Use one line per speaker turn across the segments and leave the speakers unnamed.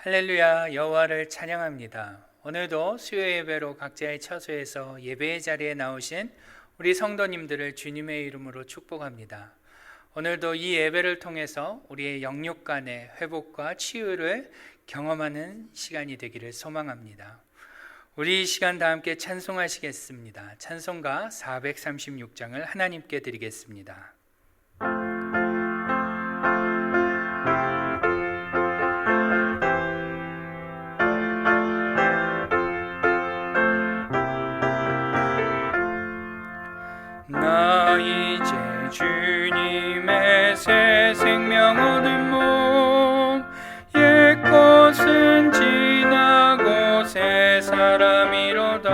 할렐루야, 여호와를 찬양합니다. 오늘도 수요 예배로 각자의 처소에서 예배의 자리에 나오신 우리 성도님들을 주님의 이름으로 축복합니다. 오늘도 이 예배를 통해서 우리의 영육 간의 회복과 치유를 경험하는 시간이 되기를 소망합니다. 우리 이 시간 다 함께 찬송하시겠습니다. 찬송가 436장을 하나님께 드리겠습니다. 나 이제 주님의 새 생명 얻은 몸, 옛 것은 지나고 새 사람이로다.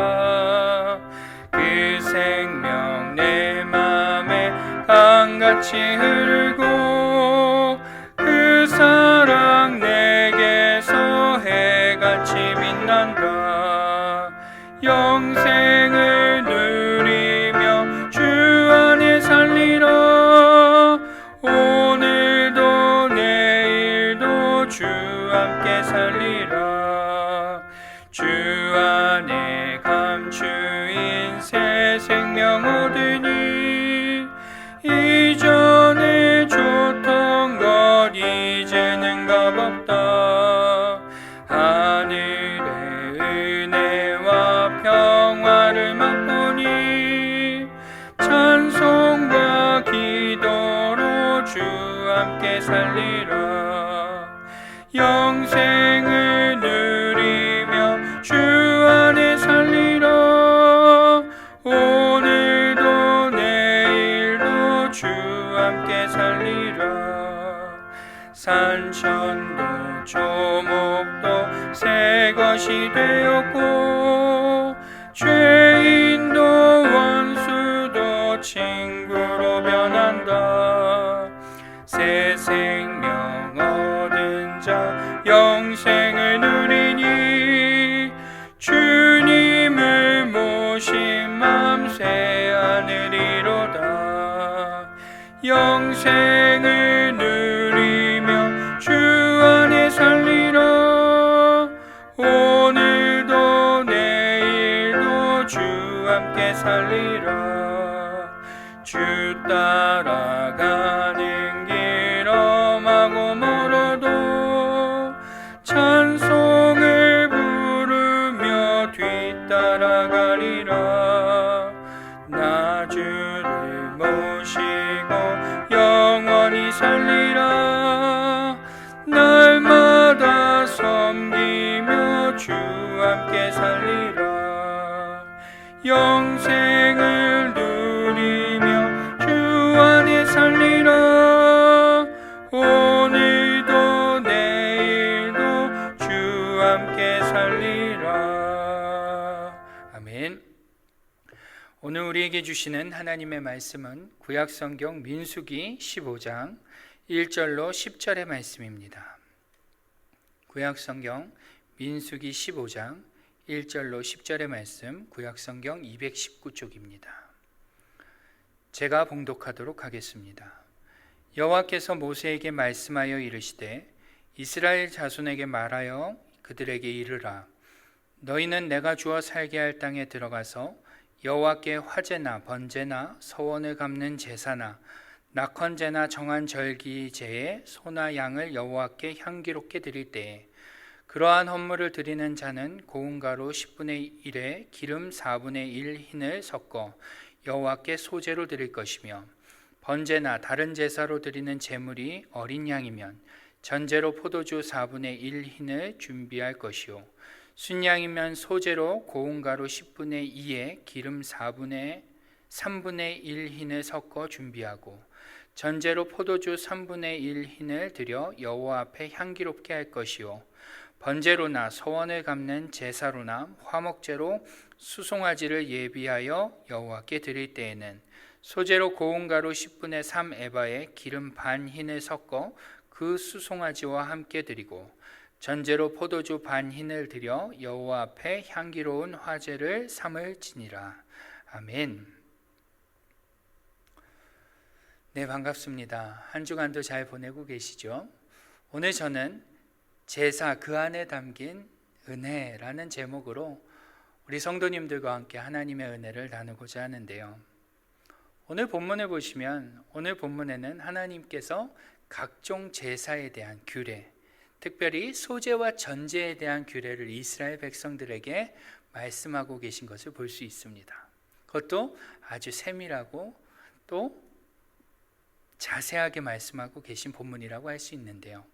그 생명 내 맘에 강같이 흐르고 그 사랑 내게서 해같이 빛난다. 영생을 누리며 주 안에 살리라. 오늘도 내일도 주 함께 살리라. 주 안에 감추인 새 생명 얻으니 이전에 줬던 것 이제는 값없다. 하늘의 은혜와 평화를 맛보니 찬송과 기도로 주 함께 살리라. 영생을 누리며 주 안에 살리라. 오늘도 내일도 주 함께 살리라. 산천도 조목도 새 것이 되었고 죄인도 원수도 친구로 변한다. 새 생명 얻은 자 영생을 누리니 주님을 모신 맘 새 하늘이로다. 영생을 누리며 주 안에 살리라. 오늘도 내일도 주 함께 살리라. 주 따라가는 길 험하고 멀어도 찬송을 부르며 뒤따라가리라. 나 주를 모시고 영원히 살리라. 날마다 섬기며 주 함께 살리라. 영생을 누리며 주 안에 살리라. 오늘도 내일도 주 함께 살리라. 아멘. 오늘 우리에게 주시는 하나님의 말씀은 구약성경 민수기 15장 1절로 10절의 말씀입니다. 구약성경 민수기 15장 1절로 10절의 말씀, 구약성경 219쪽입니다. 제가 봉독하도록 하겠습니다. 여호와께서 모세에게 말씀하여 이르시되 이스라엘 자손에게 말하여 그들에게 이르라. 너희는 내가 주어 살게 할 땅에 들어가서 여호와께 화제나 번제나 서원을 갚는 제사나 낙헌제나 정한 절기제에 소나 양을 여호와께 향기롭게 드릴 때에 그러한 헌물을 드리는 자는 고운 가루 10분의 1에 기름 4분의 1 흰을 섞어 여호와께 소제로 드릴 것이며, 번제나 다른 제사로 드리는 제물이 어린 양이면 전제로 포도주 4분의 1 흰을 준비할 것이요, 순양이면 소제로 고운 가루 10분의 2에 기름 3분의 1 흰을 섞어 준비하고, 전제로 포도주 3분의 1 흰을 드려 여호와 앞에 향기롭게 할 것이요, 번제로나 서원을 갚는 제사로나 화목제로 수송아지를 예비하여 여호와께 드릴 때에는 소제로 고운 가루 10분의 3 에바에 기름 반 흰을 섞어 그 수송아지와 함께 드리고, 전제로 포도주 반 흰을 드려 여호와 앞에 향기로운 화제를 삼을지니라. 아멘. 네, 반갑습니다. 한 주간도 잘 보내고 계시죠? 오늘 저는 제사 그 안에 담긴 은혜라는 제목으로 우리 성도님들과 함께 하나님의 은혜를 나누고자 하는데요. 오늘 본문을 보시면 오늘 본문에는 하나님께서 각종 제사에 대한 규례, 특별히 소제와 전제에 대한 규례를 이스라엘 백성들에게 말씀하고 계신 것을 볼 수 있습니다. 그것도 아주 세밀하고 또 자세하게 말씀하고 계신 본문이라고 할 수 있는데요.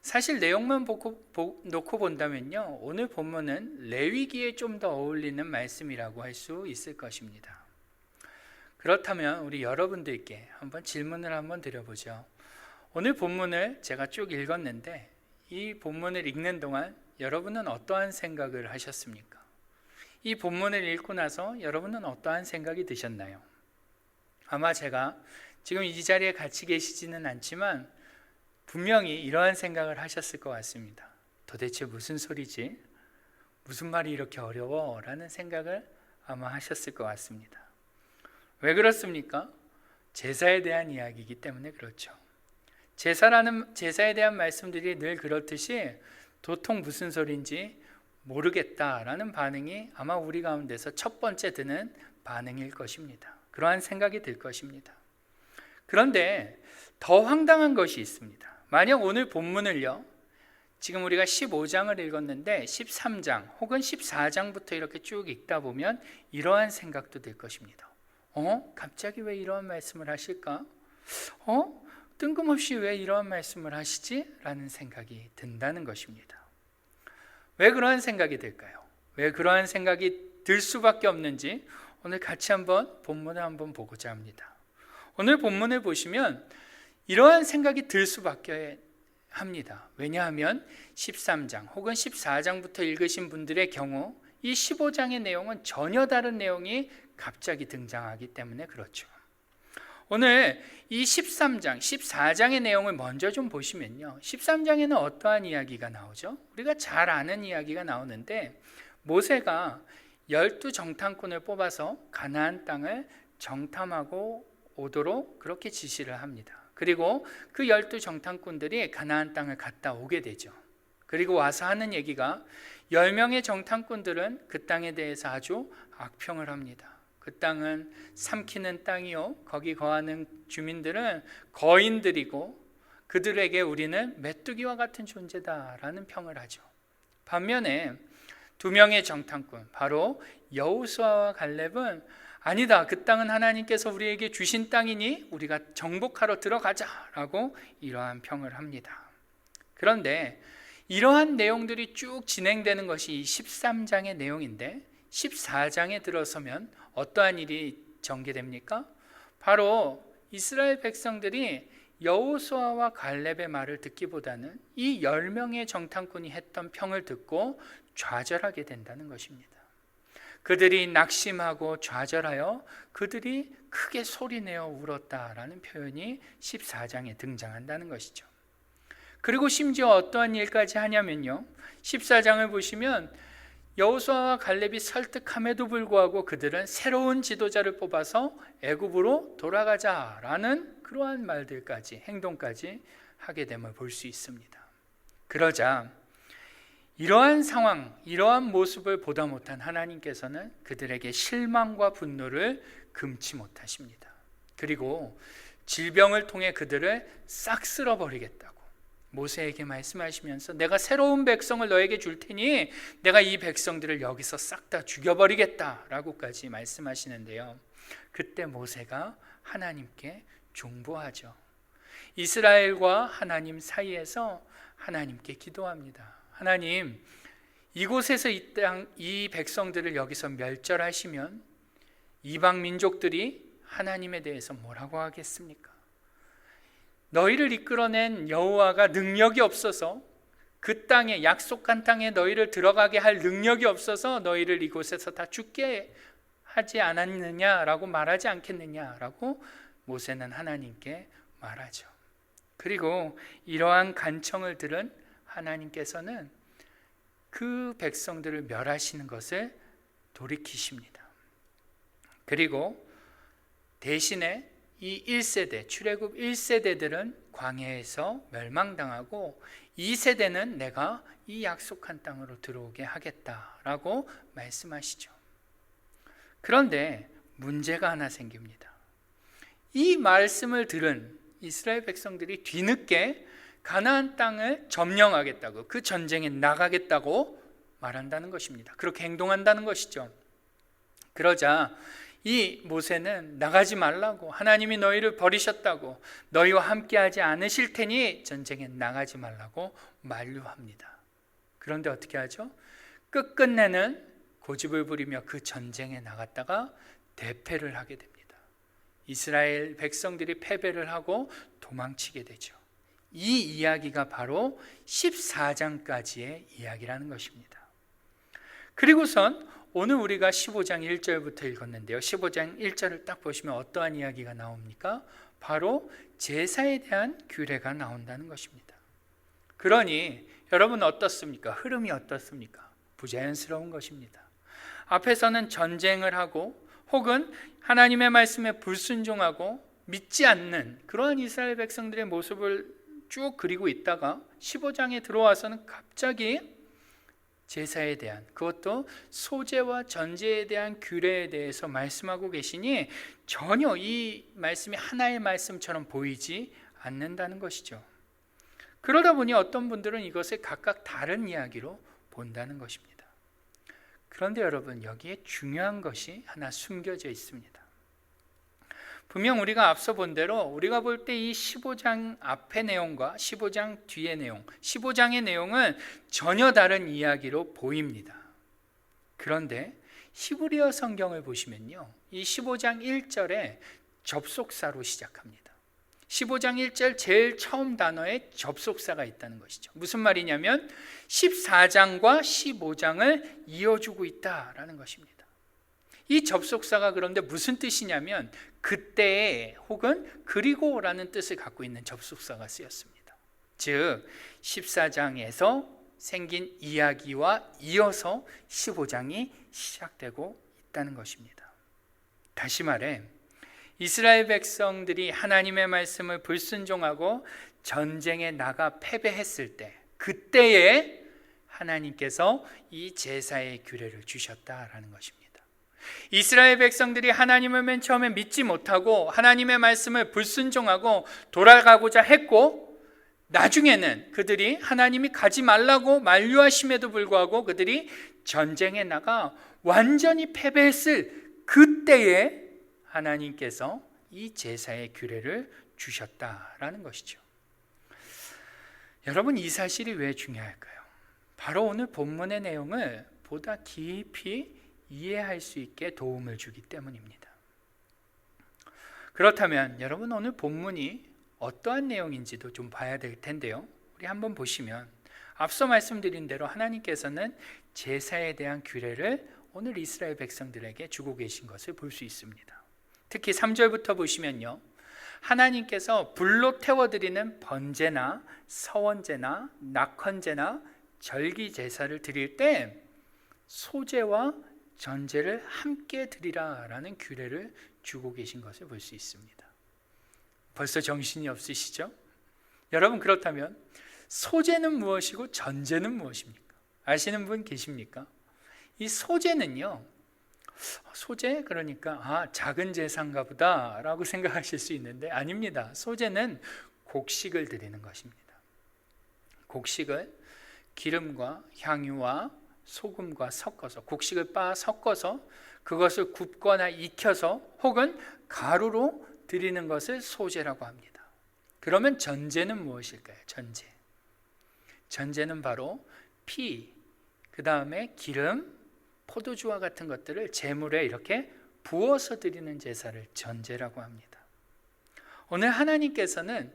사실 내용만 놓고 본다면요, 오늘 본문은 레위기에 좀 더 어울리는 말씀이라고 할 수 있을 것입니다. 그렇다면 우리 여러분들께 한번 질문을 한번 드려보죠. 오늘 본문을 제가 쭉 읽었는데 이 본문을 읽는 동안 여러분은 어떠한 생각을 하셨습니까? 이 본문을 읽고 나서 여러분은 어떠한 생각이 드셨나요? 아마 제가 지금 이 자리에 같이 계시지는 않지만 분명히 이러한 생각을 하셨을 것 같습니다. 도대체 무슨 소리지? 무슨 말이 이렇게 어려워? 라는 생각을 아마 하셨을 것 같습니다. 왜 그렇습니까? 제사에 대한 이야기이기 때문에 그렇죠. 제사에 대한 말씀들이 늘 그렇듯이 도통 무슨 소리인지 모르겠다라는 반응이 아마 우리 가운데서 첫 번째 드는 반응일 것입니다. 그러한 생각이 들 것입니다. 그런데 더 황당한 것이 있습니다. 만약 오늘 본문을요, 지금 우리가 15장을 읽었는데 13장 혹은 14장부터 이렇게 쭉 읽다 보면 이러한 생각도 들 것입니다. 갑자기 왜 이러한 말씀을 하실까? 뜬금없이 왜 이러한 말씀을 하시지? 라는 생각이 든다는 것입니다. 왜 그러한 생각이 들까요? 왜 그러한 생각이 들 수밖에 없는지 오늘 같이 한번 본문을 한번 보고자 합니다. 오늘 본문을 보시면 이러한 생각이 들 수밖에 합니다. 왜냐하면 13장 혹은 14장부터 읽으신 분들의 경우 이 15장의 내용은 전혀 다른 내용이 갑자기 등장하기 때문에 그렇죠. 오늘 이 13장, 14장의 내용을 먼저 좀 보시면요, 13장에는 어떠한 이야기가 나오죠? 우리가 잘 아는 이야기가 나오는데 모세가 12정탐꾼을 뽑아서 가나안 땅을 정탐하고 오도록 그렇게 지시를 합니다. 그리고 그 12정탐꾼들이 가나안 땅을 갔다 오게 되죠. 그리고 와서 하는 얘기가 10명의 정탐꾼들은 그 땅에 대해서 아주 악평을 합니다. 그 땅은 삼키는 땅이요, 거기 거하는 주민들은 거인들이고 그들에게 우리는 메뚜기와 같은 존재다라는 평을 하죠. 반면에 2명의 정탐꾼, 바로 여호수아와 갈렙은 아니다, 그 땅은 하나님께서 우리에게 주신 땅이니 우리가 정복하러 들어가자라고 이러한 평을 합니다. 그런데 이러한 내용들이 쭉 진행되는 것이 이 13장의 내용인데 14장에 들어서면 어떠한 일이 전개됩니까? 바로 이스라엘 백성들이 여호수아와 갈렙의 말을 듣기보다는 이 10명의 정탐꾼이 했던 평을 듣고 좌절하게 된다는 것입니다. 그들이 낙심하고 좌절하여 그들이 크게 소리내어 울었다라는 표현이 14장에 등장한다는 것이죠. 그리고 심지어 어떠한 일까지 하냐면요, 14장을 보시면 여호수아와 갈렙이 설득함에도 불구하고 그들은 새로운 지도자를 뽑아서 애굽으로 돌아가자라는 그러한 말들까지, 행동까지 하게 됨을 볼 수 있습니다. 그러자 이러한 상황, 이러한 모습을 보다 못한 하나님께서는 그들에게 실망과 분노를 금치 못하십니다. 그리고 질병을 통해 그들을 싹 쓸어버리겠다고 모세에게 말씀하시면서 내가 새로운 백성을 너에게 줄 테니 내가 이 백성들을 여기서 싹 다 죽여버리겠다라고까지 말씀하시는데요, 그때 모세가 하나님께 중보하죠. 이스라엘과 하나님 사이에서 하나님께 기도합니다. 하나님, 이곳에서 이 백성들을 여기서 멸절하시면 이방 민족들이 하나님에 대해서 뭐라고 하겠습니까? 너희를 이끌어낸 여호와가 능력이 없어서 그 땅에, 약속한 땅에 너희를 들어가게 할 능력이 없어서 너희를 이곳에서 다 죽게 하지 않았느냐라고 말하지 않겠느냐라고 모세는 하나님께 말하죠. 그리고 이러한 간청을 들은 하나님께서는 그 백성들을 멸하시는 것을 돌이키십니다. 그리고 대신에 이 1세대, 출애굽 1세대들은 광야에서 멸망당하고 이 세대는 내가 이 약속한 땅으로 들어오게 하겠다라고 말씀하시죠. 그런데 문제가 하나 생깁니다. 이 말씀을 들은 이스라엘 백성들이 뒤늦게 가나안 땅을 점령하겠다고, 그 전쟁에 나가겠다고 말한다는 것입니다. 그렇게 행동한다는 것이죠. 그러자 이 모세는 나가지 말라고, 하나님이 너희를 버리셨다고, 너희와 함께하지 않으실 테니 전쟁에 나가지 말라고 만류합니다. 그런데 어떻게 하죠? 끝끝내는 고집을 부리며 그 전쟁에 나갔다가 대패를 하게 됩니다. 이스라엘 백성들이 패배를 하고 도망치게 되죠. 이 이야기가 바로 14장까지의 이야기라는 것입니다. 그리고선 오늘 우리가 15장 1절부터 읽었는데요, 15장 1절을 딱 보시면 어떠한 이야기가 나옵니까? 바로 제사에 대한 규례가 나온다는 것입니다. 그러니 여러분 어떻습니까? 흐름이 어떻습니까? 부자연스러운 것입니다. 앞에서는 전쟁을 하고 혹은 하나님의 말씀에 불순종하고 믿지 않는 그러한 이스라엘 백성들의 모습을 쭉 그리고 있다가 15장에 들어와서는 갑자기 제사에 대한, 그것도 소제와 전제에 대한 규례에 대해서 말씀하고 계시니 전혀 이 말씀이 하나의 말씀처럼 보이지 않는다는 것이죠. 그러다 보니 어떤 분들은 이것을 각각 다른 이야기로 본다는 것입니다. 그런데 여러분, 여기에 중요한 것이 하나 숨겨져 있습니다. 분명 우리가 앞서 본 대로 우리가 볼 때 이 15장 앞의 내용과 15장 뒤의 내용, 15장의 내용은 전혀 다른 이야기로 보입니다. 그런데 히브리어 성경을 보시면요, 이 15장 1절에 접속사로 시작합니다. 15장 1절 제일 처음 단어에 접속사가 있다는 것이죠. 무슨 말이냐면 14장과 15장을 이어주고 있다라는 것입니다. 이 접속사가 그런데 무슨 뜻이냐면 그때 혹은 그리고라는 뜻을 갖고 있는 접속사가 쓰였습니다. 즉 14장에서 생긴 이야기와 이어서 15장이 시작되고 있다는 것입니다. 다시 말해 이스라엘 백성들이 하나님의 말씀을 불순종하고 전쟁에 나가 패배했을 때, 그때에 하나님께서 이 제사의 규례를 주셨다라는 것입니다. 이스라엘 백성들이 하나님을 맨 처음에 믿지 못하고 하나님의 말씀을 불순종하고 돌아가고자 했고, 나중에는 그들이 하나님이 가지 말라고 만류하심에도 불구하고 그들이 전쟁에 나가 완전히 패배했을 그때에 하나님께서 이 제사의 규례를 주셨다라는 것이죠. 여러분, 이 사실이 왜 중요할까요? 바로 오늘 본문의 내용을 보다 깊이 이해할 수 있게 도움을 주기 때문입니다. 그렇다면 여러분, 오늘 본문이 어떠한 내용인지도 좀 봐야 될 텐데요, 우리 한번 보시면 앞서 말씀드린 대로 하나님께서는 제사에 대한 규례를 오늘 이스라엘 백성들에게 주고 계신 것을 볼 수 있습니다. 특히 3절부터 보시면요, 하나님께서 불로 태워드리는 번제나 서원제나 낙헌제나 절기 제사를 드릴 때 소제와 전제를 함께 드리라라는 규례를 주고 계신 것을 볼 수 있습니다. 벌써 정신이 없으시죠? 여러분, 그렇다면 소제는 무엇이고 전제는 무엇입니까? 아시는 분 계십니까? 이 소제는요, 소제? 그러니까 작은 제사인가 보다 라고 생각하실 수 있는데 아닙니다. 소제는 곡식을 드리는 것입니다. 곡식을 기름과 향유와 소금과 섞어서, 곡식을 섞어서 그것을 굽거나 익혀서 혹은 가루로 드리는 것을 소제라고 합니다. 그러면 전제는 무엇일까요? 전제는 바로 피, 그 다음에 기름, 포도주와 같은 것들을 제물에 이렇게 부어서 드리는 제사를 전제라고 합니다. 오늘 하나님께서는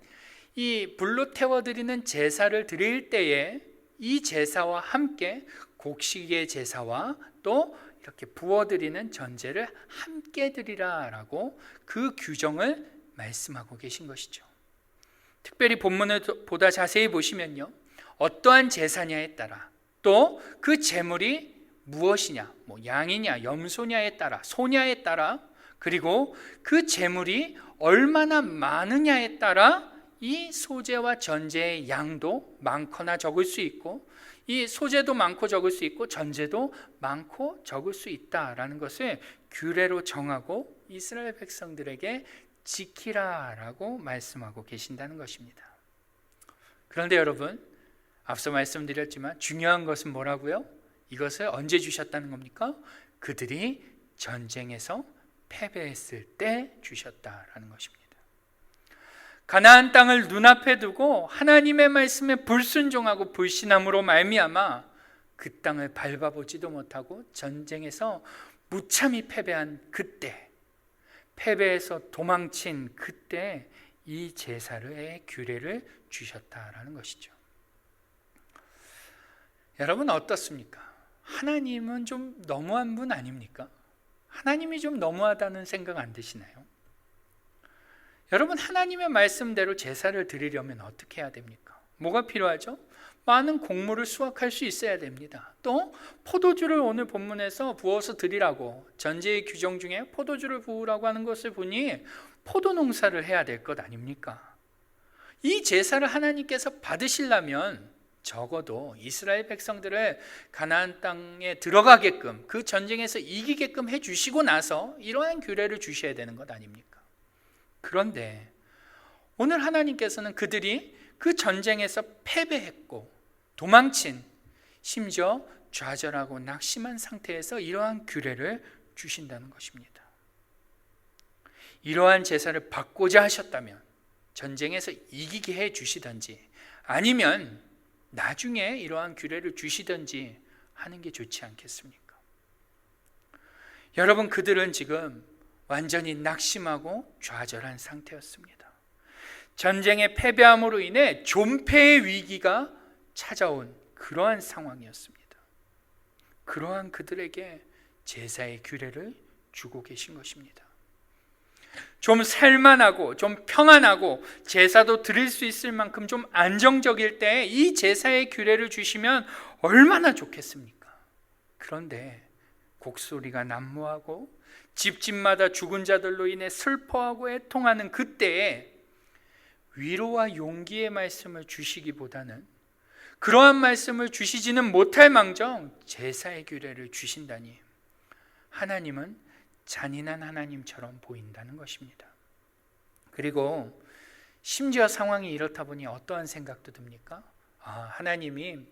이 불로 태워드리는 제사를 드릴 때에 이 제사와 함께 곡식의 제사와 또 이렇게 부어드리는 전제를 함께 드리라라고 그 규정을 말씀하고 계신 것이죠. 특별히 본문을 보다 자세히 보시면요, 어떠한 제사냐에 따라 또 그 제물이 무엇이냐, 양이냐 염소냐에 따라, 소냐에 따라, 그리고 그 제물이 얼마나 많으냐에 따라 이 소재와 전제의 양도 많거나 적을 수 있고, 이 소재도 많고 적을 수 있고 전제도 많고 적을 수 있다라는 것을 규례로 정하고 이스라엘 백성들에게 지키라라고 말씀하고 계신다는 것입니다. 그런데 여러분, 앞서 말씀드렸지만 중요한 것은 뭐라고요? 이것을 언제 주셨다는 겁니까? 그들이 전쟁에서 패배했을 때 주셨다라는 것입니다. 가나안 땅을 눈앞에 두고 하나님의 말씀에 불순종하고 불신함으로 말미암아 그 땅을 밟아보지도 못하고 전쟁에서 무참히 패배한 그때, 패배해서 도망친 그때 이 제사의 규례를 주셨다라는 것이죠. 여러분 어떻습니까? 하나님은 좀 너무한 분 아닙니까? 하나님이 좀 너무하다는 생각 안 드시나요? 여러분, 하나님의 말씀대로 제사를 드리려면 어떻게 해야 됩니까? 뭐가 필요하죠? 많은 곡물을 수확할 수 있어야 됩니다. 또 포도주를 오늘 본문에서 부어서 드리라고, 전제의 규정 중에 포도주를 부으라고 하는 것을 보니 포도 농사를 해야 될 것 아닙니까? 이 제사를 하나님께서 받으시려면 적어도 이스라엘 백성들을 가나안 땅에 들어가게끔, 그 전쟁에서 이기게끔 해주시고 나서 이러한 규례를 주셔야 되는 것 아닙니까? 그런데 오늘 하나님께서는 그들이 그 전쟁에서 패배했고 도망친, 심지어 좌절하고 낙심한 상태에서 이러한 규례를 주신다는 것입니다. 이러한 제사를 받고자 하셨다면 전쟁에서 이기게 해 주시든지, 아니면 나중에 이러한 규례를 주시든지 하는 게 좋지 않겠습니까? 여러분, 그들은 지금 완전히 낙심하고 좌절한 상태였습니다. 전쟁의 패배함으로 인해 존폐의 위기가 찾아온 그러한 상황이었습니다. 그러한 그들에게 제사의 규례를 주고 계신 것입니다. 좀 살만하고 좀 평안하고 제사도 드릴 수 있을 만큼 좀 안정적일 때 이 제사의 규례를 주시면 얼마나 좋겠습니까? 그런데 곡소리가 난무하고 집집마다 죽은 자들로 인해 슬퍼하고 애통하는 그때에 위로와 용기의 말씀을 주시기보다는, 그러한 말씀을 주시지는 못할 망정 제사의 규례를 주신다니, 하나님은 잔인한 하나님처럼 보인다는 것입니다. 그리고 심지어 상황이 이렇다 보니 어떠한 생각도 듭니까? 하나님이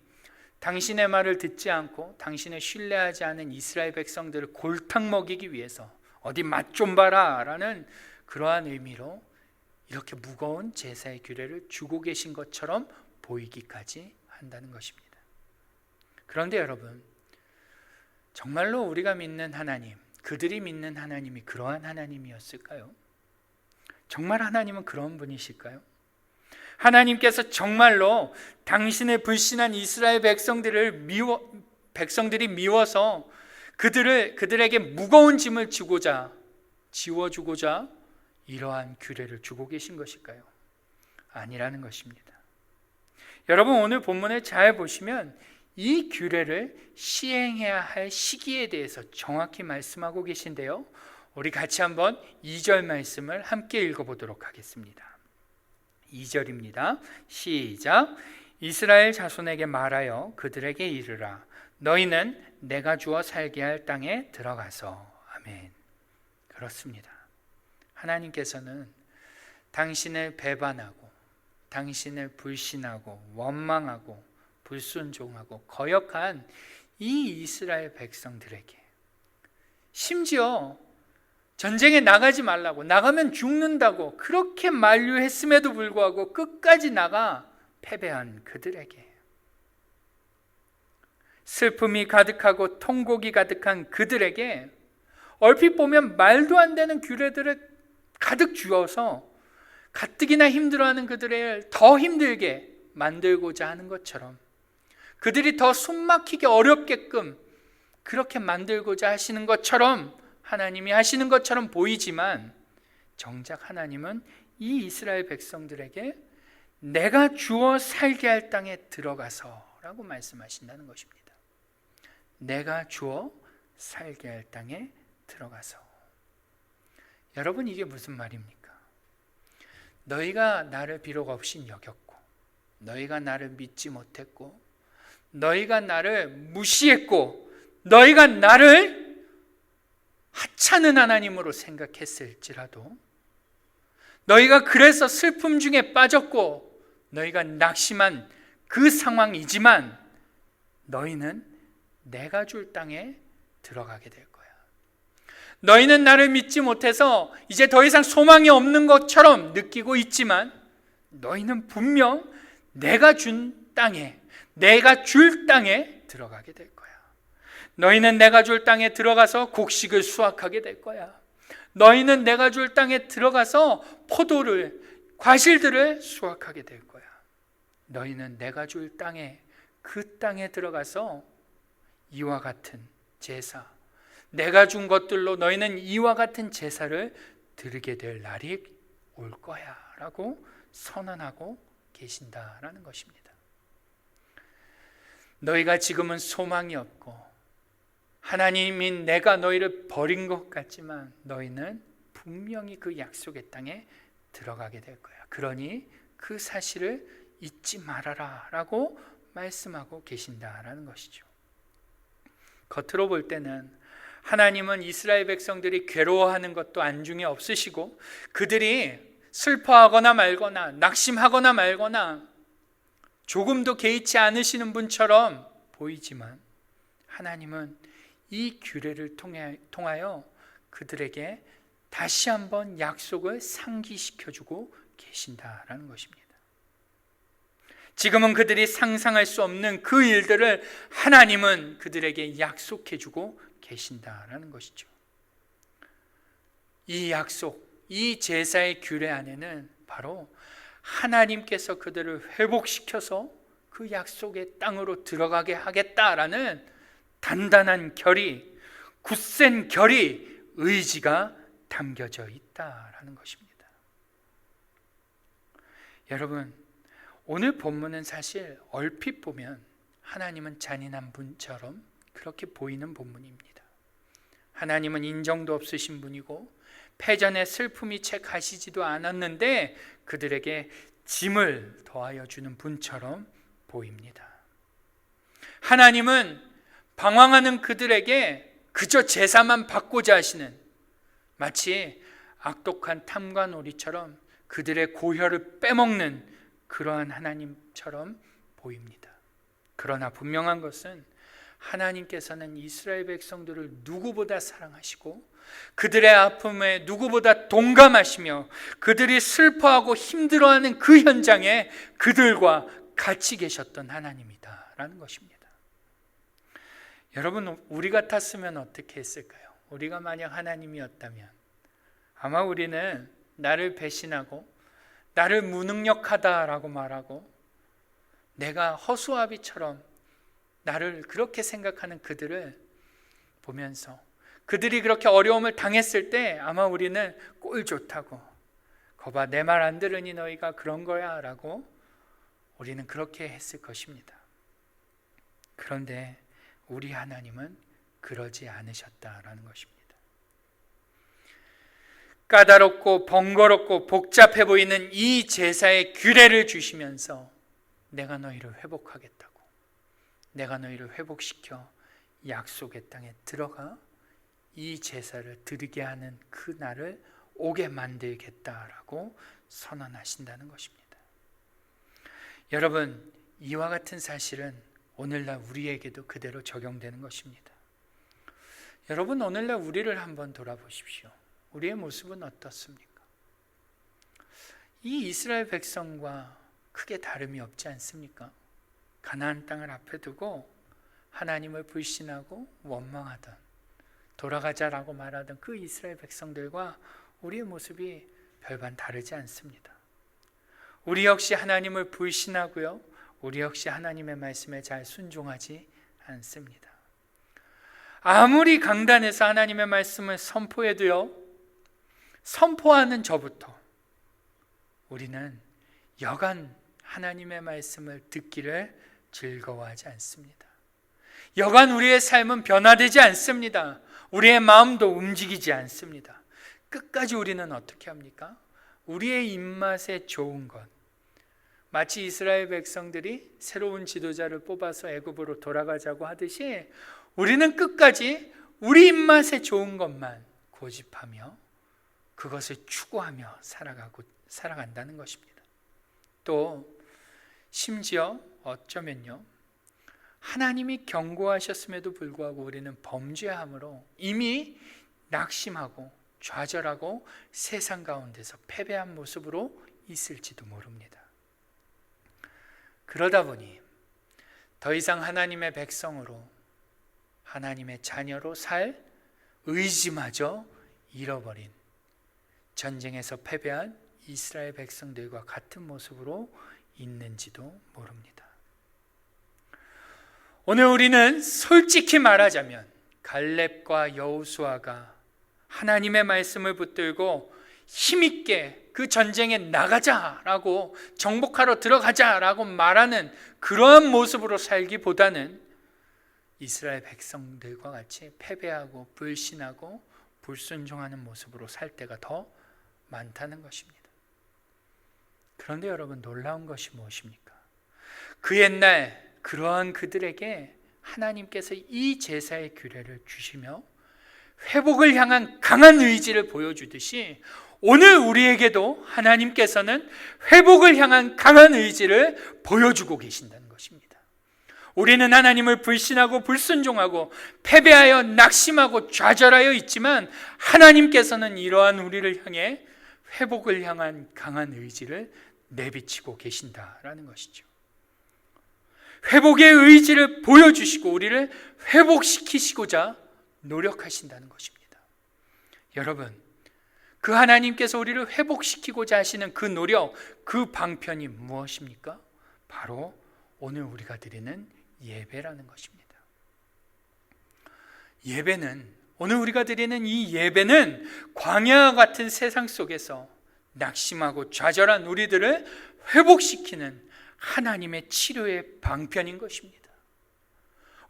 당신의 말을 듣지 않고 당신을 신뢰하지 않은 이스라엘 백성들을 골탕 먹이기 위해서 어디 맛 좀 봐라 라는 그러한 의미로 이렇게 무거운 제사의 규례를 주고 계신 것처럼 보이기까지 한다는 것입니다. 그런데 여러분, 정말로 우리가 믿는 하나님, 그들이 믿는 하나님이 그러한 하나님이었을까요? 정말 하나님은 그런 분이실까요? 하나님께서 정말로 당신의 불신한 이스라엘 백성들이 미워서 그들에게 무거운 짐을 지워주고자 이러한 규례를 주고 계신 것일까요? 아니라는 것입니다. 여러분, 오늘 본문을 잘 보시면 이 규례를 시행해야 할 시기에 대해서 정확히 말씀하고 계신데요, 우리 같이 한번 2절 말씀을 함께 읽어보도록 하겠습니다. 2절입니다. 시작. 이스라엘 자손에게 말하여 그들에게 이르라. 너희는 내가 주어 살게 할 땅에 들어가서. 아멘. 그렇습니다. 하나님께서는 당신을 배반하고 당신을 불신하고 원망하고 불순종하고 거역한 이 이스라엘 백성들에게, 심지어 전쟁에 나가지 말라고, 나가면 죽는다고 그렇게 만류했음에도 불구하고 끝까지 나가 패배한 그들에게, 슬픔이 가득하고 통곡이 가득한 그들에게 얼핏 보면 말도 안 되는 규례들을 가득 주어서 가뜩이나 힘들어하는 그들을 더 힘들게 만들고자 하는 것처럼, 그들이 더 숨막히게 어렵게끔 그렇게 만들고자 하시는 것처럼, 하나님이 하시는 것처럼 보이지만, 정작 하나님은 이 이스라엘 백성들에게 내가 주어 살게 할 땅에 들어가서 라고 말씀하신다는 것입니다. 내가 주어 살게 할 땅에 들어가서. 여러분, 이게 무슨 말입니까? 너희가 나를 비록 없인 여겼고, 너희가 나를 믿지 못했고, 너희가 나를 무시했고, 너희가 나를 하찮은 하나님으로 생각했을지라도, 너희가 그래서 슬픔 중에 빠졌고 너희가 낙심한 그 상황이지만, 너희는 내가 줄 땅에 들어가게 될 거야. 너희는 나를 믿지 못해서 이제 더 이상 소망이 없는 것처럼 느끼고 있지만, 너희는 분명 내가 준 땅에, 내가 줄 땅에 들어가게 될 거야. 너희는 내가 줄 땅에 들어가서 곡식을 수확하게 될 거야. 너희는 내가 줄 땅에 들어가서 포도를, 과실들을 수확하게 될 거야. 너희는 내가 줄 땅에, 그 땅에 들어가서 이와 같은 제사, 내가 준 것들로 너희는 이와 같은 제사를 드리게 될 날이 올 거야 라고 선언하고 계신다라는 것입니다. 너희가 지금은 소망이 없고 하나님인 내가 너희를 버린 것 같지만, 너희는 분명히 그 약속의 땅에 들어가게 될 거야. 그러니 그 사실을 잊지 말아라 라고 말씀하고 계신다라는 것이죠. 겉으로 볼 때는 하나님은 이스라엘 백성들이 괴로워하는 것도 안중에 없으시고, 그들이 슬퍼하거나 말거나 낙심하거나 말거나 조금도 개의치 않으시는 분처럼 보이지만, 하나님은 이 규례를 통하여 그들에게 다시 한번 약속을 상기시켜주고 계신다라는 것입니다. 지금은 그들이 상상할 수 없는 그 일들을 하나님은 그들에게 약속해주고 계신다라는 것이죠. 이 약속, 이 제사의 규례 안에는 바로 하나님께서 그들을 회복시켜서 그 약속의 땅으로 들어가게 하겠다라는 단단한 결의, 굳센 결의, 의지가 담겨져 있다라는 것입니다. 여러분, 오늘 본문은 사실 얼핏 보면 하나님은 잔인한 분처럼 그렇게 보이는 본문입니다. 하나님은 인정도 없으신 분이고 패전의 슬픔이 채 가시지도 않았는데 그들에게 짐을 더하여 주는 분처럼 보입니다. 하나님은 방황하는 그들에게 그저 제사만 받고자 하시는, 마치 악독한 탐관오리처럼 그들의 고혈을 빼먹는 그러한 하나님처럼 보입니다. 그러나 분명한 것은 하나님께서는 이스라엘 백성들을 누구보다 사랑하시고 그들의 아픔에 누구보다 동감하시며 그들이 슬퍼하고 힘들어하는 그 현장에 그들과 같이 계셨던 하나님이다라는 것입니다. 여러분, 우리 같았으면 어떻게 했을까요? 우리가 만약 하나님이었다면 아마 우리는 나를 배신하고 나를 무능력하다라고 말하고 내가 허수아비처럼 나를 그렇게 생각하는 그들을 보면서 그들이 그렇게 어려움을 당했을 때 아마 우리는 꼴 좋다고, 거봐 내 말 안 들으니 너희가 그런 거야 라고 우리는 그렇게 했을 것입니다. 그런데 우리 하나님은 그러지 않으셨다라는 것입니다. 까다롭고 번거롭고 복잡해 보이는 이 제사의 규례를 주시면서 내가 너희를 회복하겠다고, 내가 너희를 회복시켜 약속의 땅에 들어가 이 제사를 드리게 하는 그 날을 오게 만들겠다라고 선언하신다는 것입니다. 여러분, 이와 같은 사실은 오늘날 우리에게도 그대로 적용되는 것입니다. 여러분, 오늘날 우리를 한번 돌아보십시오. 우리의 모습은 어떻습니까? 이 이스라엘 백성과 크게 다름이 없지 않습니까? 가나안 땅을 앞에 두고 하나님을 불신하고 원망하던, 돌아가자라고 말하던 그 이스라엘 백성들과 우리의 모습이 별반 다르지 않습니다. 우리 역시 하나님을 불신하고요, 우리 역시 하나님의 말씀에 잘 순종하지 않습니다. 아무리 강단에서 하나님의 말씀을 선포해도요, 선포하는 저부터 우리는 여간 하나님의 말씀을 듣기를 즐거워하지 않습니다. 여간 우리의 삶은 변화되지 않습니다. 우리의 마음도 움직이지 않습니다. 끝까지 우리는 어떻게 합니까? 우리의 입맛에 좋은 것, 마치 이스라엘 백성들이 새로운 지도자를 뽑아서 애굽으로 돌아가자고 하듯이 우리는 끝까지 우리 입맛에 좋은 것만 고집하며 그것을 추구하며 살아간다는 것입니다. 또 심지어 어쩌면요, 하나님이 경고하셨음에도 불구하고 우리는 범죄함으로 이미 낙심하고 좌절하고 세상 가운데서 패배한 모습으로 있을지도 모릅니다. 그러다 보니 더 이상 하나님의 백성으로, 하나님의 자녀로 살 의지마저 잃어버린, 전쟁에서 패배한 이스라엘 백성들과 같은 모습으로 있는지도 모릅니다. 오늘 우리는 솔직히 말하자면 갈렙과 여호수아가 하나님의 말씀을 붙들고 힘있게 그 전쟁에 나가자라고, 정복하러 들어가자라고 말하는 그러한 모습으로 살기보다는 이스라엘 백성들과 같이 패배하고 불신하고 불순종하는 모습으로 살 때가 더 많다는 것입니다. 그런데 여러분, 놀라운 것이 무엇입니까? 그 옛날 그러한 그들에게 하나님께서 이 제사의 규례를 주시며 회복을 향한 강한 의지를 보여주듯이 오늘 우리에게도 하나님께서는 회복을 향한 강한 의지를 보여주고 계신다는 것입니다. 우리는 하나님을 불신하고 불순종하고 패배하여 낙심하고 좌절하여 있지만 하나님께서는 이러한 우리를 향해 회복을 향한 강한 의지를 내비치고 계신다라는 것이죠. 회복의 의지를 보여주시고 우리를 회복시키시고자 노력하신다는 것입니다. 여러분, 그 하나님께서 우리를 회복시키고자 하시는 그 노력, 그 방편이 무엇입니까? 바로 오늘 우리가 드리는 예배라는 것입니다. 오늘 우리가 드리는 이 예배는 광야와 같은 세상 속에서 낙심하고 좌절한 우리들을 회복시키는 하나님의 치료의 방편인 것입니다.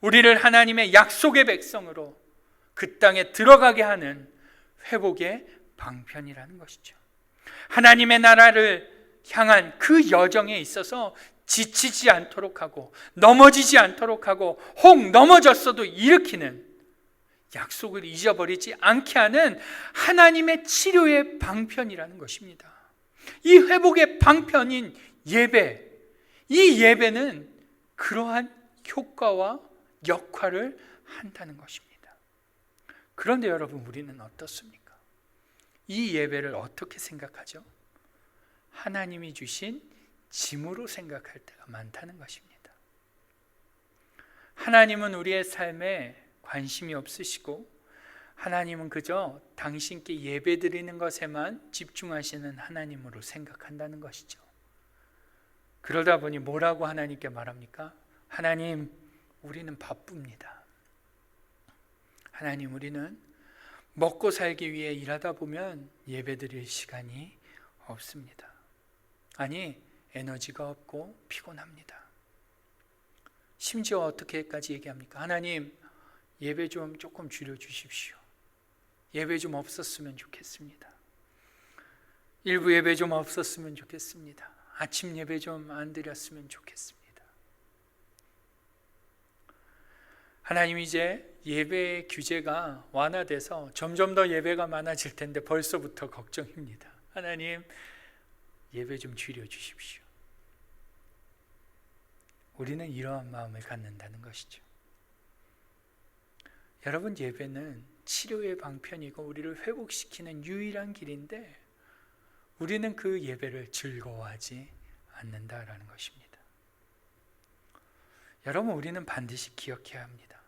우리를 하나님의 약속의 백성으로 그 땅에 들어가게 하는 회복의 방편이라는 것이죠. 하나님의 나라를 향한 그 여정에 있어서 지치지 않도록 하고 넘어지지 않도록 하고 혹 넘어졌어도 일으키는, 약속을 잊어버리지 않게 하는 하나님의 치료의 방편이라는 것입니다. 이 회복의 방편인 예배, 이 예배는 그러한 효과와 역할을 한다는 것입니다. 그런데 여러분, 우리는 어떻습니까? 이 예배를 어떻게 생각하죠? 하나님이 주신 짐으로 생각할 때가 많다는 것입니다. 하나님은 우리의 삶에 관심이 없으시고 하나님은 그저 당신께 예배 드리는 것에만 집중하시는 하나님으로 생각한다는 것이죠. 그러다 보니 뭐라고 하나님께 말합니까? 하나님, 우리는 바쁩니다. 하나님, 우리는 먹고 살기 위해 일하다 보면 예배 드릴 시간이 없습니다. 아니, 에너지가 없고 피곤합니다. 심지어 어떻게까지 얘기합니까? 하나님, 예배 좀 조금 줄여주십시오. 예배 좀 없었으면 좋겠습니다. 일부 예배 좀 없었으면 좋겠습니다. 아침 예배 좀 안 드렸으면 좋겠습니다. 하나님, 이제 예배의 규제가 완화돼서 점점 더 예배가 많아질 텐데 벌써부터 걱정입니다. 하나님, 예배 좀 줄여주십시오. 우리는 이러한 마음을 갖는다는 것이죠. 여러분, 예배는 치료의 방편이고 우리를 회복시키는 유일한 길인데 우리는 그 예배를 즐거워하지 않는다라는 것입니다. 여러분, 우리는 반드시 기억해야 합니다.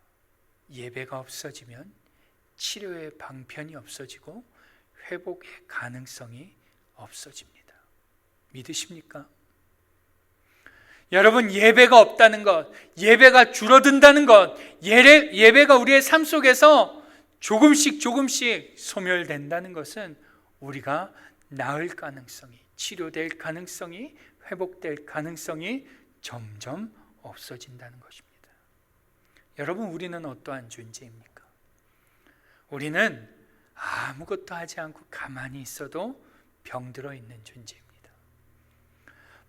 예배가 없어지면 치료의 방편이 없어지고 회복의 가능성이 없어집니다. 믿으십니까? 여러분, 예배가 없다는 것, 예배가 줄어든다는 것, 예배가 우리의 삶 속에서 조금씩 소멸된다는 것은 우리가 나을 가능성이, 치료될 가능성이, 회복될 가능성이 점점 없어진다는 것입니다. 여러분, 우리는 어떠한 존재입니까? 우리는 아무것도 하지 않고 가만히 있어도 병들어 있는 존재입니다.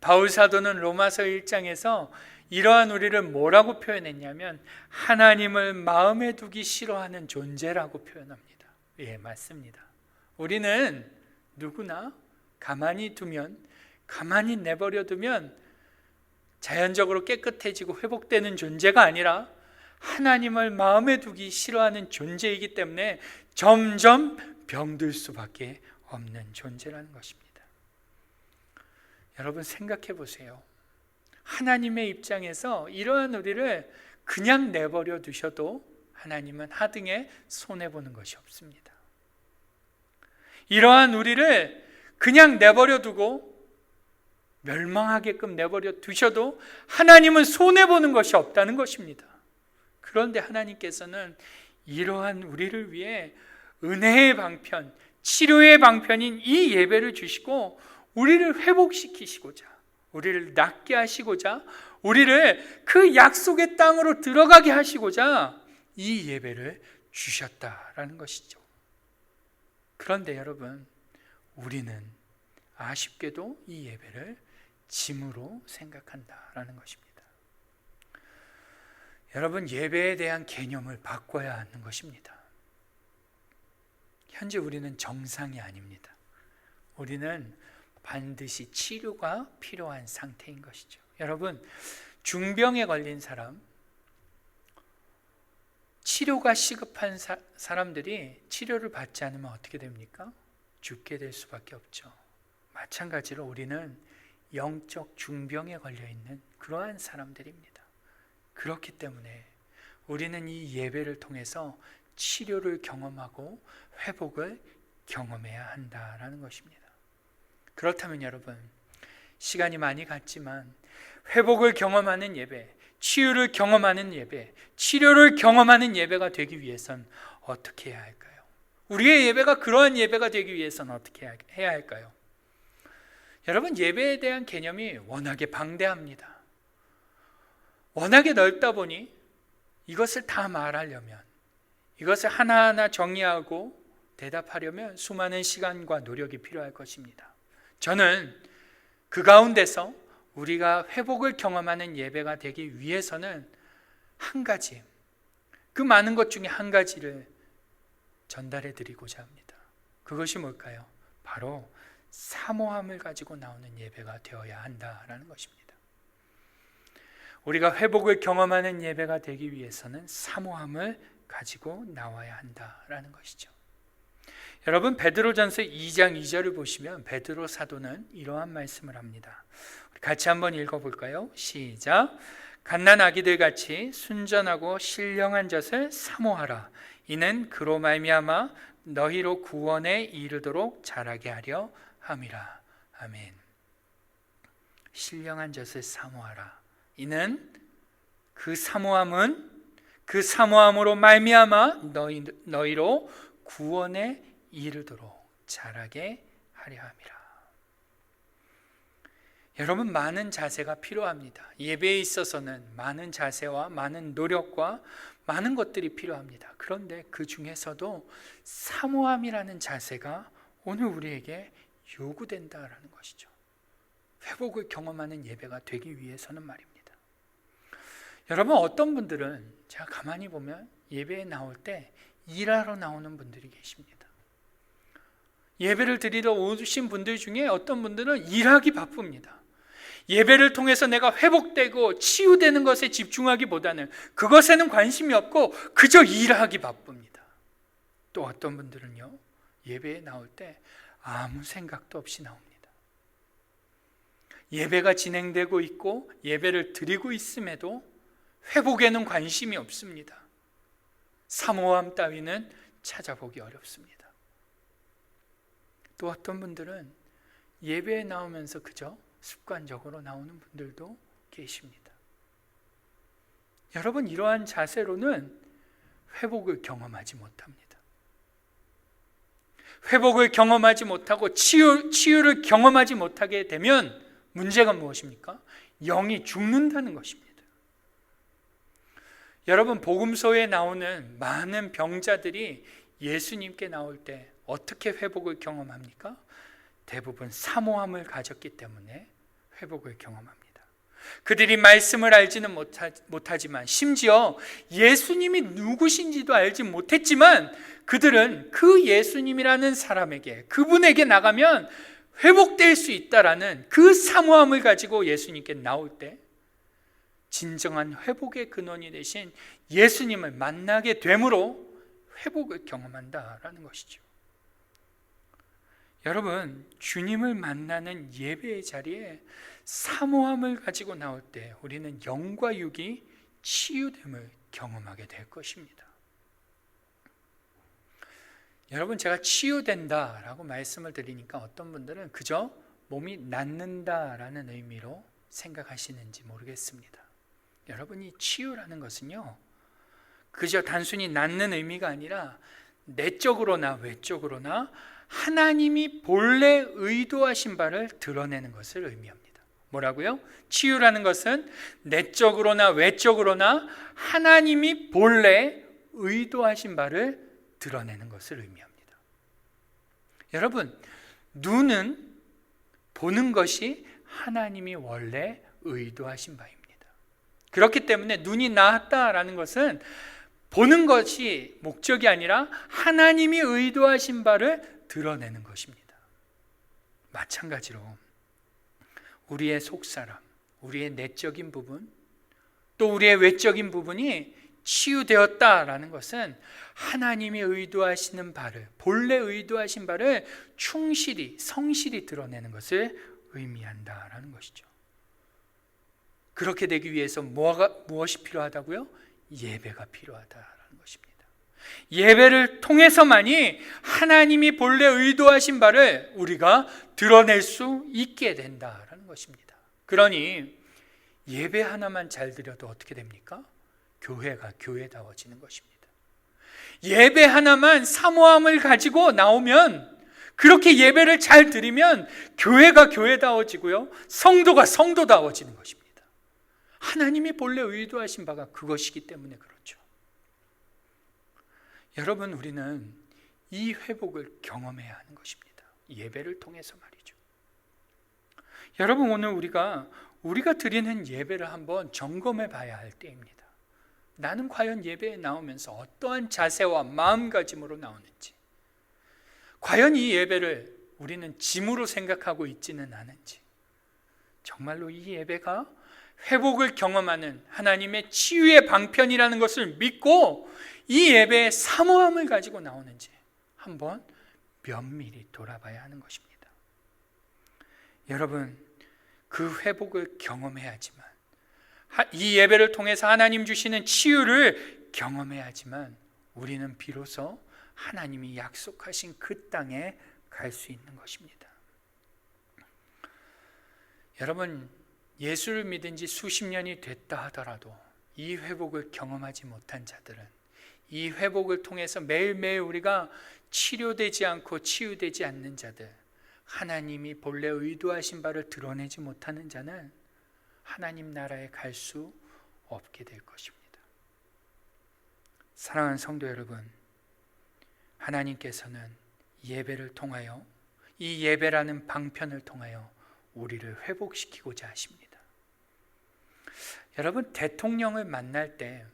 바울 사도는 로마서 1장에서 이러한 우리를 뭐라고 표현했냐면 하나님을 마음에 두기 싫어하는 존재라고 표현합니다. 예, 맞습니다. 우리는 누구나 가만히 내버려 두면 자연적으로 깨끗해지고 회복되는 존재가 아니라 하나님을 마음에 두기 싫어하는 존재이기 때문에 점점 병들 수밖에 없는 존재라는 것입니다. 여러분 생각해 보세요. 하나님의 입장에서 이러한 우리를 그냥 내버려 두셔도 하나님은 하등에 손해보는 것이 없습니다. 이러한 우리를 그냥 내버려 두고 멸망하게끔 내버려 두셔도 하나님은 손해보는 것이 없다는 것입니다. 그런데 하나님께서는 이러한 우리를 위해 은혜의 방편, 치료의 방편인 이 예배를 주시고 우리를 회복시키시고자, 우리를 낫게 하시고자, 우리를 그 약속의 땅으로 들어가게 하시고자 이 예배를 주셨다라는 것이죠. 그런데 여러분, 우리는 아쉽게도 이 예배를 짐으로 생각한다라는 것입니다. 여러분, 예배에 대한 개념을 바꿔야 하는 것입니다. 현재 우리는 정상이 아닙니다. 우리는 반드시 치료가 필요한 상태인 것이죠. 여러분, 중병에 걸린 사람, 치료가 시급한 사람들이 치료를 받지 않으면 어떻게 됩니까? 죽게 될 수밖에 없죠. 마찬가지로 우리는 영적 중병에 걸려 있는 그러한 사람들입니다. 그렇기 때문에 우리는 이 예배를 통해서 치료를 경험하고 회복을 경험해야 한다라는 것입니다. 그렇다면 여러분, 시간이 많이 갔지만 회복을 경험하는 예배, 치유를 경험하는 예배, 치료를 경험하는 예배가 되기 위해선 어떻게 해야 할까요? 우리의 예배가 그러한 예배가 되기 위해서는 어떻게 해야 할까요? 여러분, 예배에 대한 개념이 워낙에 방대합니다. 워낙에 넓다 보니 이것을 다 말하려면, 이것을 하나하나 정리하고 대답하려면 수많은 시간과 노력이 필요할 것입니다. 저는 그 가운데서 우리가 회복을 경험하는 예배가 되기 위해서는 한 가지, 그 많은 것 중에 한 가지를 전달해 드리고자 합니다. 그것이 뭘까요? 바로 사모함을 가지고 나오는 예배가 되어야 한다라는 것입니다. 우리가 회복을 경험하는 예배가 되기 위해서는 사모함을 가지고 나와야 한다라는 것이죠. 여러분, 베드로전서 2장 2절을 보시면 베드로 사도는 이러한 말씀을 합니다. 같이 한번 읽어볼까요? 시작. 갓난 아기들 같이 순전하고 신령한 젖을 사모하라. 이는 그로 말미암아 너희로 구원에 이르도록 자라게 하려 함이라. 아멘. 신령한 젖을 사모하라. 이는 그 사모함으로 말미암아 너희로 구원에 이르도록 자라게 하려 함이라. 여러분, 많은 자세가 필요합니다. 예배에 있어서는 많은 자세와 많은 노력과 많은 것들이 필요합니다. 그런데 그 중에서도 사모함이라는 자세가 오늘 우리에게 요구된다라는 것이죠. 회복을 경험하는 예배가 되기 위해서는 말입니다. 여러분, 어떤 분들은 제가 가만히 보면 예배에 나올 때 일하러 나오는 분들이 계십니다. 예배를 드리러 오신 분들 중에 어떤 분들은 일하기 바쁩니다. 예배를 통해서 내가 회복되고 치유되는 것에 집중하기보다는 그것에는 관심이 없고 그저 일하기 바쁩니다. 또 어떤 분들은요, 예배에 나올 때 아무 생각도 없이 나옵니다. 예배가 진행되고 있고 예배를 드리고 있음에도 회복에는 관심이 없습니다. 사모함 따위는 찾아보기 어렵습니다. 또 어떤 분들은 예배에 나오면서 그저 습관적으로 나오는 분들도 계십니다. 여러분, 이러한 자세로는 회복을 경험하지 못합니다. 회복을 경험하지 못하고 치유를 경험하지 못하게 되면 문제가 무엇입니까? 영이 죽는다는 것입니다. 여러분, 복음서에 나오는 많은 병자들이 예수님께 나올 때 어떻게 회복을 경험합니까? 대부분 사모함을 가졌기 때문에 회복을 경험합니다. 그들이 말씀을 알지는 못하지만 심지어 예수님이 누구신지도 알지 못했지만 그들은 그 예수님이라는 사람에게, 그분에게 나가면 회복될 수 있다라는 그 사모함을 가지고 예수님께 나올 때 진정한 회복의 근원이 되신 예수님을 만나게 되므로 회복을 경험한다라는 것이죠. 여러분, 주님을 만나는 예배의 자리에 사모함을 가지고 나올 때 우리는 영과 육이 치유됨을 경험하게 될 것입니다. 여러분, 제가 치유된다라고 말씀을 드리니까 어떤 분들은 그저 몸이 낫는다라는 의미로 생각하시는지 모르겠습니다. 여러분이 치유라는 것은요, 그저 단순히 낫는 의미가 아니라 내적으로나 외적으로나 하나님이 본래 의도하신 바를 드러내는 것을 의미합니다. 뭐라고요? 치유라는 것은 내적으로나 외적으로나 하나님이 본래 의도하신 바를 드러내는 것을 의미합니다. 여러분, 눈은 보는 것이 하나님이 원래 의도하신 바입니다. 그렇기 때문에 눈이 나았다라는 것은 보는 것이 목적이 아니라 하나님이 의도하신 바를 드러내는 것입니다. 마찬가지로 우리의 속사람, 우리의 내적인 부분, 또 우리의 외적인 부분이 치유되었다라는 것은 하나님이 의도하시는 바를, 본래 의도하신 바를 충실히, 성실히 드러내는 것을 의미한다라는 것이죠. 그렇게 되기 위해서 무엇이 필요하다고요? 예배가 필요하다라는 것입니다. 예배를 통해서만이 하나님이 본래 의도하신 바를 우리가 드러낼 수 있게 된다라는 것입니다. 그러니 예배 하나만 잘 드려도 어떻게 됩니까? 교회가 교회다워지는 것입니다. 예배 하나만 사모함을 가지고 나오면, 그렇게 예배를 잘 드리면 교회가 교회다워지고요, 성도가 성도다워지는 것입니다. 하나님이 본래 의도하신 바가 그것이기 때문에 그렇죠. 여러분, 우리는 이 회복을 경험해야 하는 것입니다. 예배를 통해서 말이죠. 여러분, 오늘 우리가 드리는 예배를 한번 점검해 봐야 할 때입니다. 나는 과연 예배에 나오면서 어떠한 자세와 마음가짐으로 나오는지, 과연 이 예배를 우리는 짐으로 생각하고 있지는 않은지, 정말로 이 예배가 회복을 경험하는 하나님의 치유의 방편이라는 것을 믿고 이 예배에 사모함을 가지고 나오는지 한번 면밀히 돌아봐야 하는 것입니다. 여러분, 그 회복을 경험해야지만, 이 예배를 통해서 하나님 주시는 치유를 경험해야지만 우리는 비로소 하나님이 약속하신 그 땅에 갈 수 있는 것입니다. 여러분, 예수를 믿은 지 수십 년이 됐다 하더라도 이 회복을 경험하지 못한 자들은, 이 회복을 통해서 매일매일 우리가 치료되지 않고 치유되지 않는 자들, 하나님이 본래 의도하신 바를 드러내지 못하는 자는 하나님 나라에 갈 수 없게 될 것입니다. 사랑하는 성도 여러분, 하나님께서는 예배를 통하여, 이 예배라는 방편을 통하여 우리를 회복시키고자 하십니다. 여러분, 대통령을 만날 때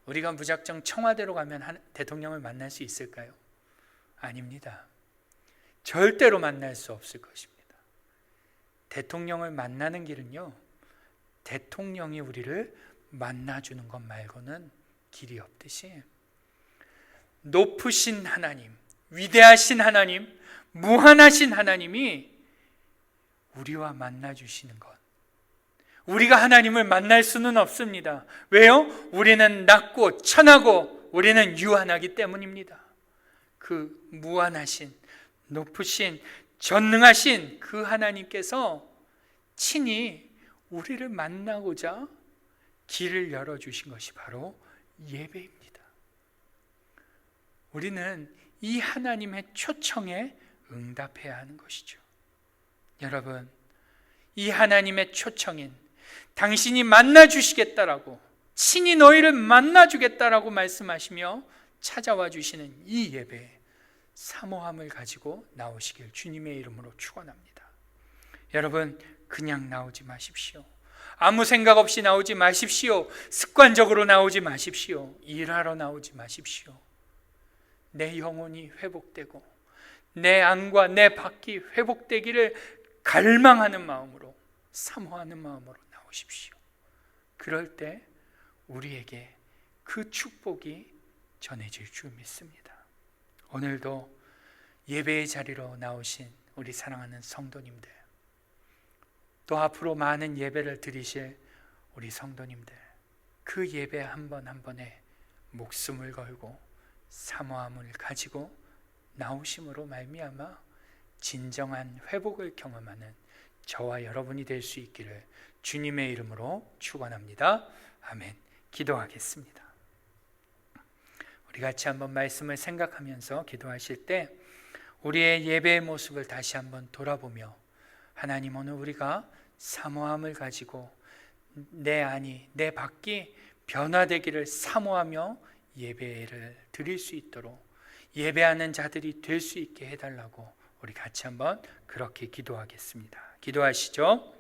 우리가 무작정 청와대로 가면 대통령을 만날 수 있을까요? 아닙니다. 절대로 만날 수 없을 것입니다. 대통령을 만나는 길은요, 대통령이 우리를 만나주는 것 말고는 길이 없듯이 높으신 하나님, 위대하신 하나님, 무한하신 하나님이 우리와 만나주시는 것, 우리가 하나님을 만날 수는 없습니다. 왜요? 우리는 낮고 천하고 우리는 유한하기 때문입니다. 그 무한하신, 높으신, 전능하신 그 하나님께서 친히 우리를 만나고자 길을 열어주신 것이 바로 예배입니다. 우리는 이 하나님의 초청에 응답해야 하는 것이죠. 여러분, 이 하나님의 초청인 당신이 만나주시겠다라고, 친히 너희를 만나주겠다라고 말씀하시며 찾아와 주시는 이 예배, 사모함을 가지고 나오시길 주님의 이름으로 축원합니다. 여러분, 그냥 나오지 마십시오. 아무 생각 없이 나오지 마십시오. 습관적으로 나오지 마십시오. 일하러 나오지 마십시오. 내 영혼이 회복되고 내 안과 내 밖이 회복되기를 갈망하는 마음으로, 사모하는 마음으로 나오십시오. 그럴 때 우리에게 그 축복이 전해질 줄 믿습니다. 오늘도 예배의 자리로 나오신 우리 사랑하는 성도님들, 또 앞으로 많은 예배를 드리실 우리 성도님들, 그 예배 한 번 한 번에 목숨을 걸고 사모함을 가지고 나오심으로 말미암아 진정한 회복을 경험하는 저와 여러분이 될 수 있기를 주님의 이름으로 축원합니다. 아멘. 기도하겠습니다. 우리 같이 한번 말씀을 생각하면서 기도하실 때 우리의 예배의 모습을 다시 한번 돌아보며, 하나님, 오늘 우리가 사모함을 가지고 내 안이, 내 밖이 변화되기를 사모하며 예배를 드릴 수 있도록 예배하는 자들이 될 수 있게 해달라고 우리 같이 한번 그렇게 기도하겠습니다. 기도하시죠.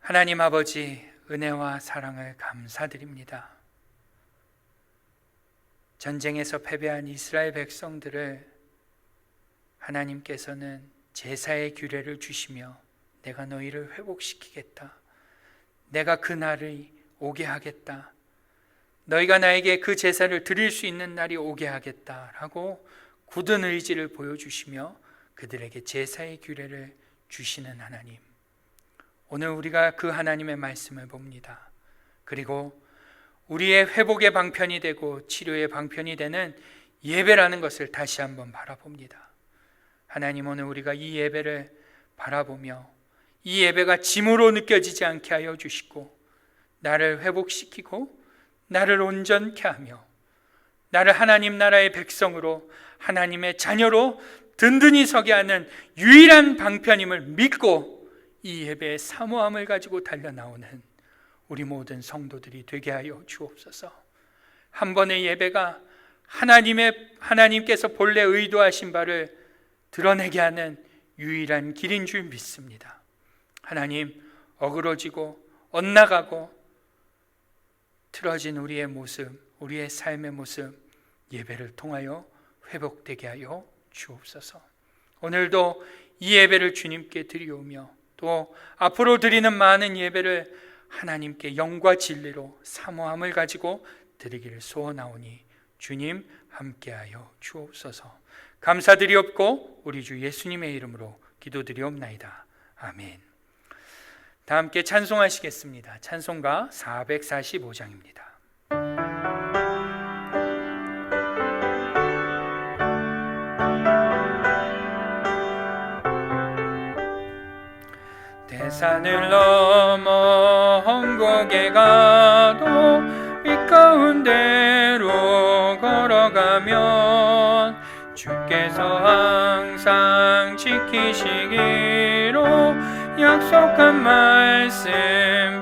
하나님 아버지, 은혜와 사랑을 감사드립니다. 전쟁에서 패배한 이스라엘 백성들을 하나님께서는 제사의 규례를 주시며 내가 너희를 회복시키겠다, 내가 그 날이 오게 하겠다, 너희가 나에게 그 제사를 드릴 수 있는 날이 오게 하겠다라고 굳은 의지를 보여주시며 그들에게 제사의 규례를 주시는 하나님, 오늘 우리가 그 하나님의 말씀을 봅니다. 그리고 우리의 회복의 방편이 되고 치료의 방편이 되는 예배라는 것을 다시 한번 바라봅니다. 하나님, 오늘 우리가 이 예배를 바라보며 이 예배가 짐으로 느껴지지 않게 하여 주시고 나를 회복시키고 나를 온전케 하며 나를 하나님 나라의 백성으로 하나님의 자녀로 든든히 서게 하는 유일한 방편임을 믿고 이 예배의 사모함을 가지고 달려나오는 우리 모든 성도들이 되게 하여 주옵소서. 한 번의 예배가 하나님께서 본래 의도하신 바를 드러내게 하는 유일한 길인 줄 믿습니다. 하나님, 어그러지고 엇나가고 틀어진 우리의 모습, 우리의 삶의 모습, 예배를 통하여 회복되게 하여 주옵소서. 오늘도 이 예배를 주님께 드리오며 또 앞으로 드리는 많은 예배를 하나님께 영과 진리로 사모함을 가지고 드리기를 소원하오니 주님 함께하여 주옵소서. 감사드리옵고 우리 주 예수님의 이름으로 기도드리옵나이다. 아멘. 다 함께 찬송하시겠습니다. 찬송가 445장입니다. 대산을 넘어 험곡에 가도 빛 가운데로 걸어가면 주께서 항상 지키시기로 약속한 말씀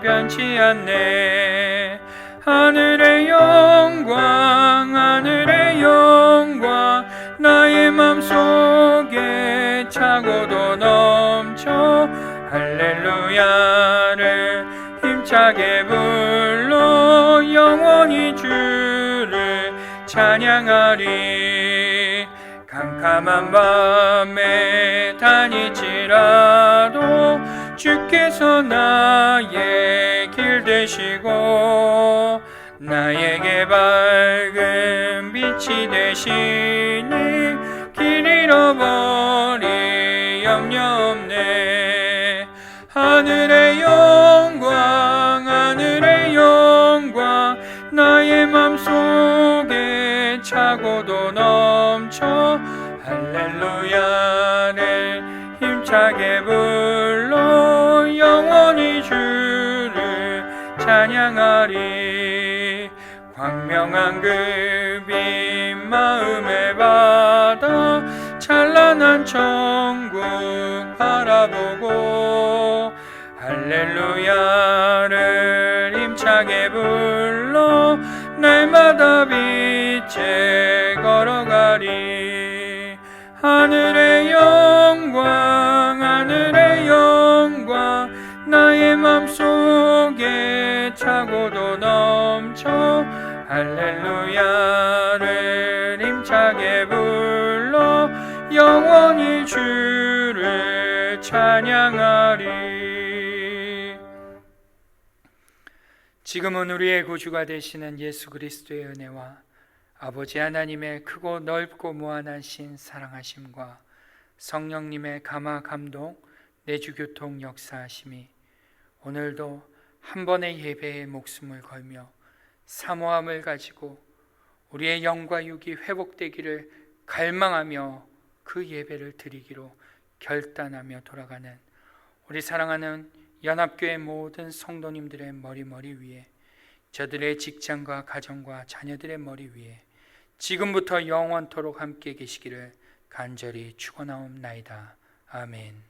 변치 않네. 하늘의 영광 하늘의 영광 나의 맘속에 차고도 넘쳐 할렐루야를 힘차게 불러 영원히 주를 찬양하리. 캄캄한 밤에 다닐지라도 주께서 나의 길 되시고 나에게 밝은 빛이 되시니 길 잃어버리 염려 없네. 하늘의 영광 하늘의 영광 나의 맘속에 차고도 넘쳐 할렐루야를 힘차게 불러 영원히 주를 찬양하리. 광명한 그 빛 마음에 받아 찬란한 천국 바라보고 할렐루야를 힘차게 불러 날마다 빛에 걸어가리. 하늘의 영광 하늘의 영광 나의 맘속에 차고도 넘쳐 할렐루야를 힘차게 불러 영원히 주를 찬양하리. 지금은 우리의 구주가 되시는 예수 그리스도의 은혜와 아버지 하나님의 크고 넓고 무한하신 사랑하심과 성령님의 감화 감동 내주교통 역사하심이 오늘도 한 번의 예배에 목숨을 걸며 사모함을 가지고 우리의 영과 육이 회복되기를 갈망하며 그 예배를 드리기로 결단하며 돌아가는 우리 사랑하는 연합교회 모든 성도님들의 머리 위에, 저들의 직장과 가정과 자녀들의 머리 위에 지금부터 영원토록 함께 계시기를 간절히 축원하옵나이다. 아멘.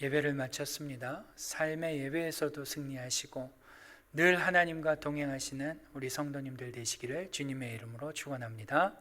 예배를 마쳤습니다. 삶의 예배에서도 승리하시고 늘 하나님과 동행하시는 우리 성도님들 되시기를 주님의 이름으로 축원합니다.